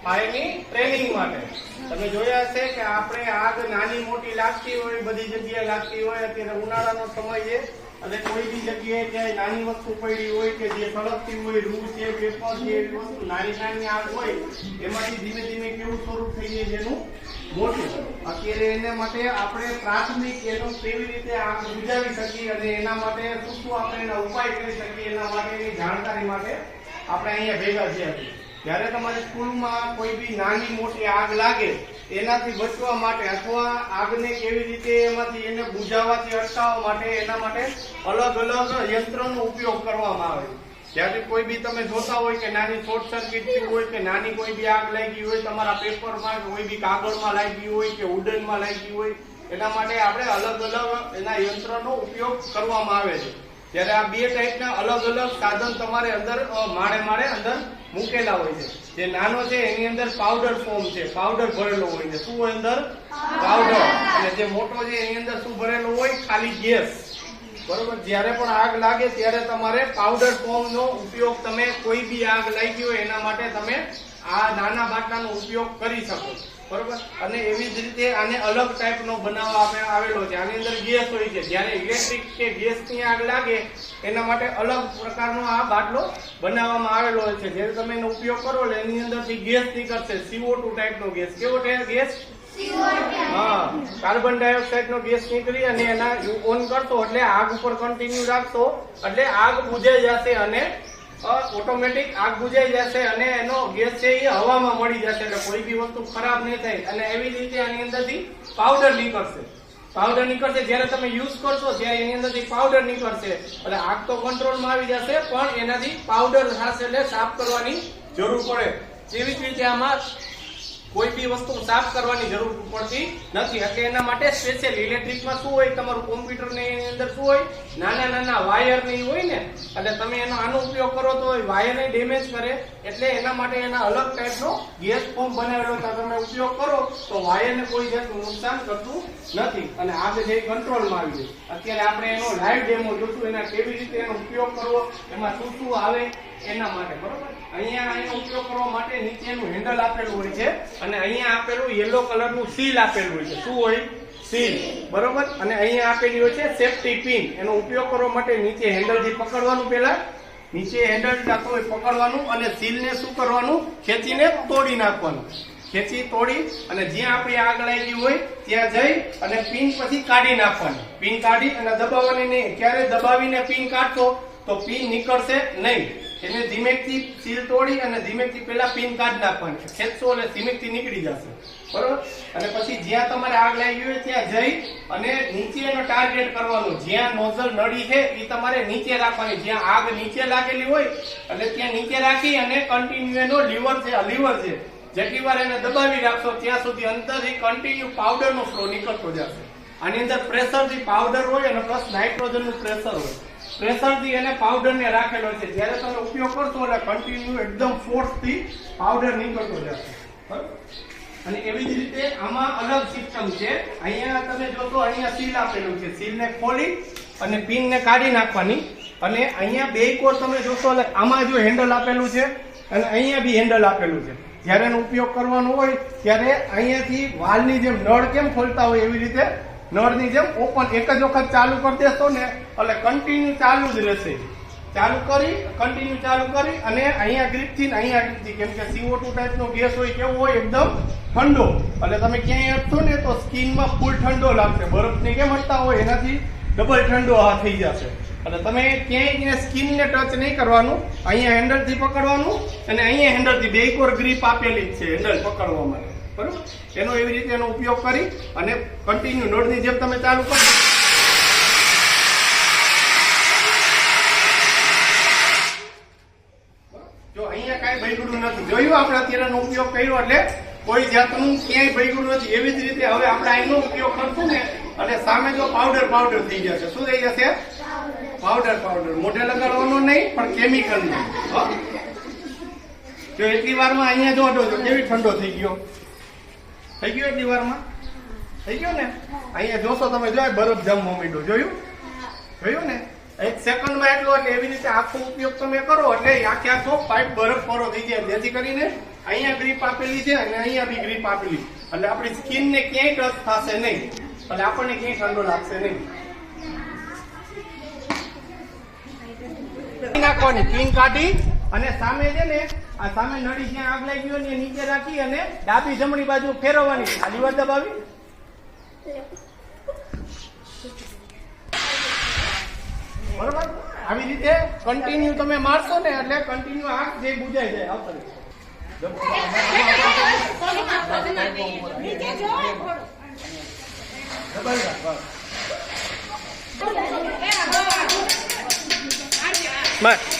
ફાયરની training માટે. તમે જોયા હશે કે આપણે આગ નાની મોટી લાગતી હોય, બધી જગ્યાએ લાગતી હોય. અત્યારે ઉનાળાનો સમય છે અને કોઈ બી જગ્યાએ ક્યાંય નાની વસ્તુ પડી હોય કે જે સળગતી હોય, રૂ છે, પેપર છે, એવી વસ્તુ નાની નાની આગ હોય એમાંથી ધીમે ધીમે કેવું સ્વરૂપ થઈ જાય જેનું મોટું. અત્યારે એના માટે આપણે પ્રાથમિક એનો કેવી રીતે આગ બુઝાવી શકીએ અને એના માટે શું આપણે એના ઉપાય કરી શકીએ એના માટેની જાણકારી માટે આપણે અહીંયા ભેગા થયા છીએ. જ્યારે તમારી સ્કૂલમાં કોઈ બી નાની મોટી આગ લાગે એનાથી બચવા માટે અથવા આગને કેવી રીતે એમાંથી એને બુઝાવવાથી અટકાવવા માટે એના માટે અલગ અલગ યંત્રનો ઉપયોગ કરવામાં આવે. જ્યારે કોઈ બી તમે જોતા હોય કે નાની શોર્ટ સર્કિટ હોય કે નાની કોઈ બી આગ લાગી હોય તમારા પેપરમાં, કોઈ બી કાગળમાં લાગી હોય કે ઉડનમાં લાગી હોય, એના માટે આપણે અલગ અલગ એના યંત્રનો ઉપયોગ કરવામાં આવે છે. ત્યારે આ બે ટાઈપના અલગ અલગ સાધન તમારે અંદર માળે માળે અંદર મૂકેલા હોય છે. જે નાનો છે એની અંદર પાવડર ફોર્મ છે, પાવડર ભરેલો હોય છે. શું હોય અંદર? પાવડર. અને જે મોટો છે એની અંદર શું ભરેલું હોય? ખાલી ગેસ. બરોબર. જ્યારે પણ આગ લાગે ત્યારે તમારે પાવડર ફોર્મ નો ઉપયોગ તમે કોઈ બી આગ લાગી હોય એના માટે તમે આ નાના બાટલાનો ઉપયોગ કરી શકો. બરોબર. અને એવી જ રીતે આને અલગ ટાઈપ નો બનાવવા આવેલો છે. આની અંદર ગેસ હોય છે. જ્યારે ઇલેક્ટ્રિક કે ગેસ ની આગ લાગે એના માટે અલગ પ્રકારનો આ બાટલો બનાવવામાં આવેલો હોય છે. જ્યારે તમે એનો ઉપયોગ કરો એટલે એની અંદરથી ગેસ નીકળશે, CO2 ટાઈપ નો ગેસ. કેવો ગેસ? હા, કાર્બન ડાયોક્સાઇડ નો ગેસ નીકળી અને એના ઓન કરશો એટલે આગ ઉપર કન્ટિન્યુ રાખશો એટલે આગ બુઝાઈ જશે અને ઓટોમેટિક આગ બુઝાઈ જશે અને એનો ગેસ છે એ હવામાં મળી જશે એટલે કોઈ બી વસ્તુ ખરાબ નહીં થાય. અને એવી રીતે આની અંદરથી પાવડર નીકળશે. પાવડર નીકળશે જ્યારે તમે યુઝ કરશો ત્યારે એની અંદરથી પાવડર નીકળશે એટલે આગ તો કંટ્રોલમાં આવી જશે પણ એનાથી પાવડર થશે એટલે સાફ કરવાની જરૂર પડે. એવી જ રીતે આમાં કોઈ બી વસ્તુ સાફ કરવાની જરૂર પડતી નથી. એટલે એના માટે સ્પેશિયલ ઇલેક્ટ્રિકમાં શું હોય, તમારું કોમ્પ્યુટર ને એની અંદર શું હોય, નાના નાના વાયર ને હોય ને, એટલે તમે આનો ઉપયોગ કરો તો વાયર ને ડેમેજ કરે એટલે એના માટે એના અલગ ટાઈપનો ગેસ ફોર્મ બનાવેલો તમે ઉપયોગ કરો તો વાયર ને કોઈ જાતનું નુકસાન કરતું નથી અને આગ જે કંટ્રોલમાં આવી જાય. અત્યારે આપણે એનો લાઈવ ડેમો જોશું એના કેવી રીતે એનો ઉપયોગ કરવો, એમાં શું શું આવે એના માટે. બરોબર. અહીંયા એનો ઉપયોગ કરવા માટે નીચેનું હેન્ડલ આપેલું હોય છે અને અહીંયા આપેલું યલો કલરનું સીલ આપેલું હોય છે. શું હોય? સીલ. બરોબર. અને અહીંયા આપેલી હોય છે સેફટી પિન. એનો ઉપયોગ કરવા માટે નીચે હેન્ડલથી પકડવાનું, પહેલા નીચે હેન્ડલ પકડવાનું અને સીલને શું કરવાનું? ખેંચીને તોડી નાખવાનું. ખેંચી તોડી અને જ્યાં આપણી આગ લાગી હોય ત્યાં જઈ અને પિન પછી કાઢી નાખવાની. પિન કાઢી અને દબાવવાની નહીં. ક્યારે દબાવીને પિન કાઢશો તો પિન નીકળશે નહીં. એને ધીમેકથી સીલ તોડી અને ધીમેકથી પેલા પિન કાઢી નાખવાની. ખેંચશો એટલે ધીમેકથી નીકળી જશે. બરોબર. અને પછી જ્યાં તમારે આગ લાગી હોય ત્યાં જઈ અને નીચે એનો ટાર્ગેટ કરવાનું. જ્યાં નોઝલ નળી છે એ તમારે નીચે રાખવાની. જ્યાં આગ નીચે લાગેલી હોય એટલે ત્યાં નીચે રાખી અને કન્ટિન્યુ એનો લીવર છે જેટલી વાર એને દબાવી રાખશો ત્યાં સુધી અંદરથી કન્ટિન્યુ પાવડર નો ફ્લો નીકળતો જશે. આની અંદર પ્રેશરથી પાવડર હોય અને પ્લસ નાઇટ્રોજન નું પ્રેશર હોય. પ્રેશરથી એને પાવડર ને રાખેલો છે. જ્યારે તમે ઉપયોગ કરશો એટલે કન્ટિન્યુ એકદમ ફોર્સથી પાવડર નીકળતો જશે. અને એવી જ રીતે આમાં અલગ સિસ્ટમ છે. અહીંયા તમે જોશો અહીંયા સીલ આપેલું છે. સીલને ખોલી અને પિનને કાઢી નાખવાની. અને અહીંયા બે કોર તમે જોશો એટલે આમાં જો હેન્ડલ આપેલું છે અને અહીંયા બી હેન્ડલ આપેલું છે. જ્યારે એનો ઉપયોગ કરવાનો હોય ત્યારે અહીંયાથી વાલની જેમ નળ કેમ ખોલતા હોય એવી રીતે નળની જેમ ઓપન એક જ વખત ચાલુ કરી દેશો ને એટલે કન્ટિન્યુ ચાલુ જ રહેશે. કન્ટિન્યુ ચાલુ કરી અને અહીંયા ગ્રીપથી અહીંયા ગ્રીપથી, કેમ કે CO2 ટાઈપનો ગેસ હોય કેવો હોય એકદમ ઠંડો. એટલે તમે ક્યાંય અટશો ને તો સ્કિનમાં ફૂલ ઠંડો લાગશે. બરફને કેમ અટતા હોય એનાથી ડબલ ઠંડો થઈ જશે. એટલે તમે ક્યાંય સ્કિનને ટચ નહીં કરવાનું. અહીંયા હેન્ડલથી પકડવાનું અને અહીંયા હેન્ડલથી બે કોર ગ્રીપ આપેલી જ છે હેન્ડલ પકડવા માટે. બરોબર. એનો એવી રીતે એનો ઉપયોગ કરી અને કન્ટિન્યુ નળની જેમ તમે ચાલુ કરો. જો અહીંયા કાંઈ બગડ્યું નથી. જોયું આપણે અત્યારેનો ઉપયોગ કર્યો એટલે કોઈ જાતનું ક્યાંય બગડ્યું નથી. એવી જ રીતે હવે આપણે આનો ઉપયોગ કરશું ને અને સામે જો પાવડર થઈ જશે. શું થઈ જશે? પાવડર. મોઢે લગાડવાનો નહીં પણ કેમિકલ નહીં. જો એટલી વારમાં અહીંયા જો કેવી ઠંડો થઈ ગયો એટલી વારમાં થઈ ગયો ને. અહીંયા જોશો તમે જો બરફ જમવા માંડ્યો. જોયું ને? 1 સેકન્ડમાં એટલો, એટલે એવી રીતે આખો ઉપયોગ તમે કરો એટલે આખે આખો પાઇપ બરફ પરો થઈ જાય, જેથી કરીને અહીંયા ગ્રીપ આપેલી છે અને અહીંયા બી ગ્રીપ આપેલી, એટલે આપણી સ્કિન ને ક્યાંય ટચ થશે નહીં, એટલે આપણને ક્યાંય ઠંડો લાગશે નહીં. નાખવાની પિન કાઢી અને સામે છે ને આ સામે નળી જ્યાં આગ લાગી હોય ને નીચે રાખી અને ડાબી જમણી બાજુ ફેરવવાની, આ લીવર દબાવી બરોબર. આવી રીતે કન્ટિન્યુ તમે મારશો ને એટલે કન્ટિન્યુ આગ જે બુજાઈ જાય. આવતો બસ